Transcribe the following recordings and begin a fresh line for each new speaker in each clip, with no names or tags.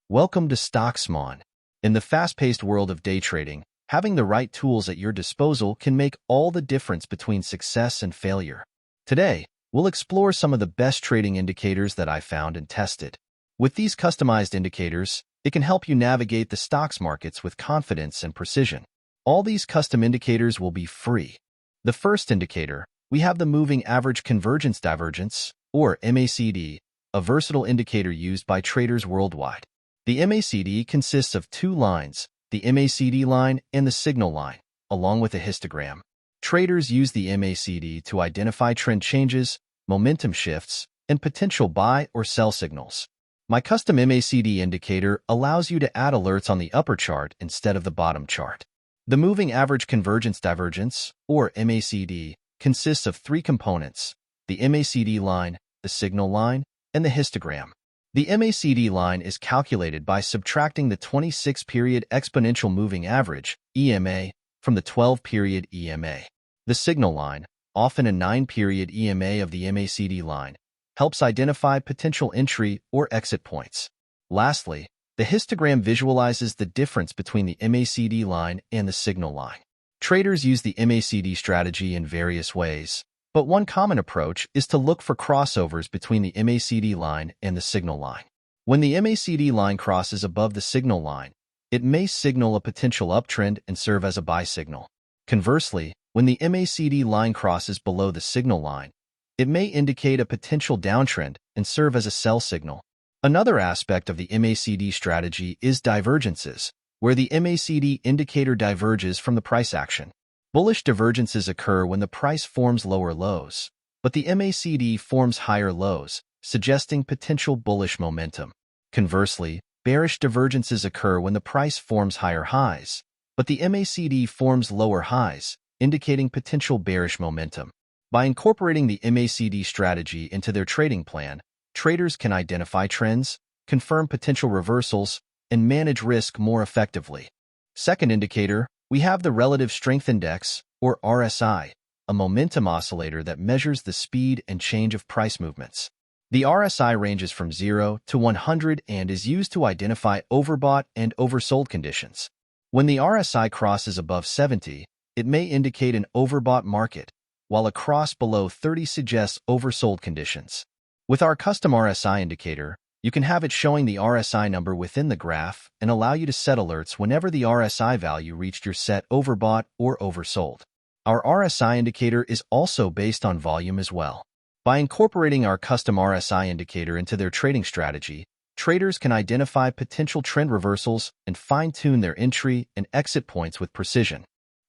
Welcome to Stocks Mon. In the fast-paced world of day trading, having the right tools at your disposal can make all the difference between success and failure. Today, we'll explore some of the best trading indicators that I found and tested. With these customized indicators, it can help you navigate the stocks markets with confidence and precision. All these custom indicators will be free. The first indicator, we have the Moving Average Convergence Divergence, or MACD, a versatile indicator used by traders worldwide. The MACD consists of two lines, the MACD line and the signal line, along with a histogram. Traders use the MACD to identify trend changes, momentum shifts, and potential buy or sell signals. My custom MACD indicator allows you to add alerts on the upper chart instead of the bottom chart. The Moving Average Convergence Divergence, or MACD, consists of three components, the MACD line, the signal line, and the histogram. The MACD line is calculated by subtracting the 26-period exponential moving average, EMA, from the 12-period EMA. The signal line, often a 9-period EMA of the MACD line, helps identify potential entry or exit points. Lastly, the histogram visualizes the difference between the MACD line and the signal line. Traders use the MACD strategy in various ways, but one common approach is to look for crossovers between the MACD line and the signal line. When the MACD line crosses above the signal line, it may signal a potential uptrend and serve as a buy signal. Conversely, when the MACD line crosses below the signal line, it may indicate a potential downtrend and serve as a sell signal. Another aspect of the MACD strategy is divergences, where the MACD indicator diverges from the price action. Bullish divergences occur when the price forms lower lows, but the MACD forms higher lows, suggesting potential bullish momentum. Conversely, bearish divergences occur when the price forms higher highs, but the MACD forms lower highs, indicating potential bearish momentum. By incorporating the MACD strategy into their trading plan, traders can identify trends, confirm potential reversals, and manage risk more effectively. Second indicator, we have the Relative Strength Index, or RSI, a momentum oscillator that measures the speed and change of price movements. The RSI ranges from 0 to 100 and is used to identify overbought and oversold conditions. When the RSI crosses above 70, it may indicate an overbought market, while a cross below 30 suggests oversold conditions. With our custom RSI indicator, you can have it showing the RSI number within the graph and allow you to set alerts whenever the RSI value reached your set overbought or oversold. Our RSI indicator is also based on volume as well. By incorporating our custom RSI indicator into their trading strategy, traders can identify potential trend reversals and fine-tune their entry and exit points with precision.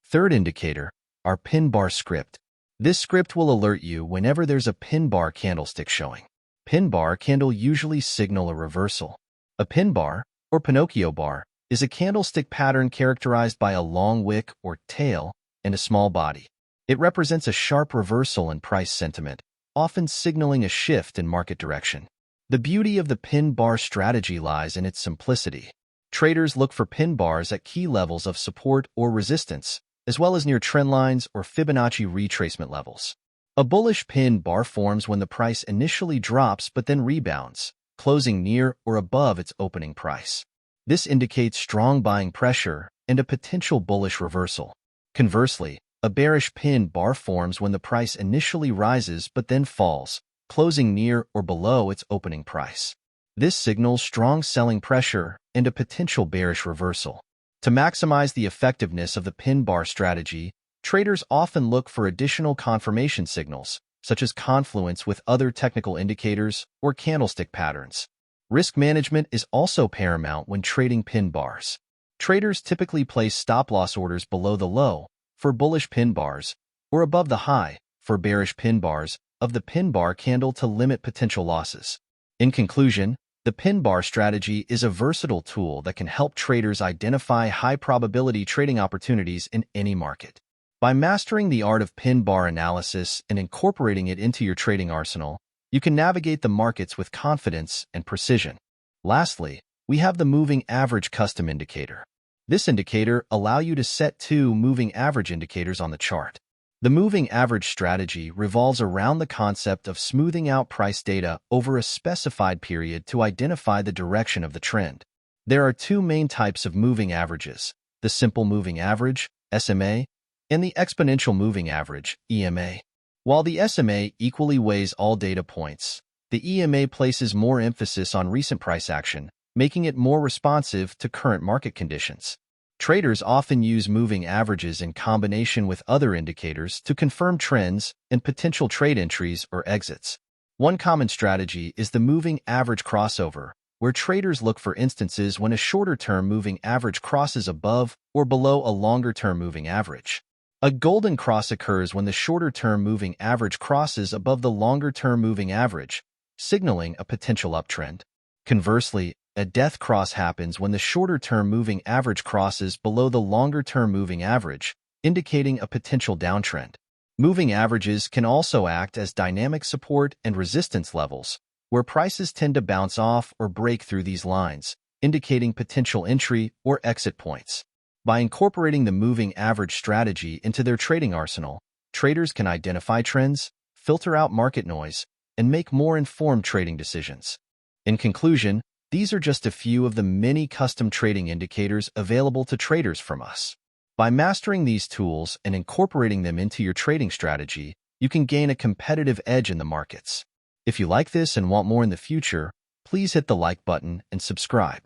Third indicator, our pin bar script. This script will alert you whenever there's a pin bar candlestick showing. Pin bar candle usually signal a reversal. A pin bar, or Pinocchio bar, is a candlestick pattern characterized by a long wick or tail and a small body. It represents a sharp reversal in price sentiment, often signaling a shift in market direction. The beauty of the pin bar strategy lies in its simplicity. Traders look for pin bars at key levels of support or resistance, as well as near trend lines or Fibonacci retracement levels. A bullish pin bar forms when the price initially drops but then rebounds, closing near or above its opening price. This indicates strong buying pressure and a potential bullish reversal. Conversely, a bearish pin bar forms when the price initially rises but then falls, closing near or below its opening price. This signals strong selling pressure and a potential bearish reversal. To maximize the effectiveness of the pin bar strategy, traders often look for additional confirmation signals, such as confluence with other technical indicators or candlestick patterns. Risk management is also paramount when trading pin bars. Traders typically place stop-loss orders below the low for bullish pin bars or above the high for bearish pin bars of the pin bar candle to limit potential losses. In conclusion, the pin bar strategy is a versatile tool that can help traders identify high-probability trading opportunities in any market. By mastering the art of pin bar analysis and incorporating it into your trading arsenal, you can navigate the markets with confidence and precision. Lastly, we have the Moving Average Custom Indicator. This indicator allows you to set two moving average indicators on the chart. The moving average strategy revolves around the concept of smoothing out price data over a specified period to identify the direction of the trend. There are two main types of moving averages: the simple moving average, SMA, and the exponential moving average, EMA. While the SMA equally weighs all data points, the EMA places more emphasis on recent price action, making it more responsive to current market conditions. Traders often use moving averages in combination with other indicators to confirm trends and potential trade entries or exits. One common strategy is the moving average crossover, where traders look for instances when a shorter-term moving average crosses above or below a longer-term moving average. A golden cross occurs when the shorter-term moving average crosses above the longer-term moving average, signaling a potential uptrend. Conversely, a death cross happens when the shorter-term moving average crosses below the longer-term moving average, indicating a potential downtrend. Moving averages can also act as dynamic support and resistance levels, where prices tend to bounce off or break through these lines, indicating potential entry or exit points. By incorporating the moving average strategy into their trading arsenal, traders can identify trends, filter out market noise, and make more informed trading decisions. In conclusion, these are just a few of the many custom trading indicators available to traders from us. By mastering these tools and incorporating them into your trading strategy, you can gain a competitive edge in the markets. If you like this and want more in the future, please hit the like button and subscribe.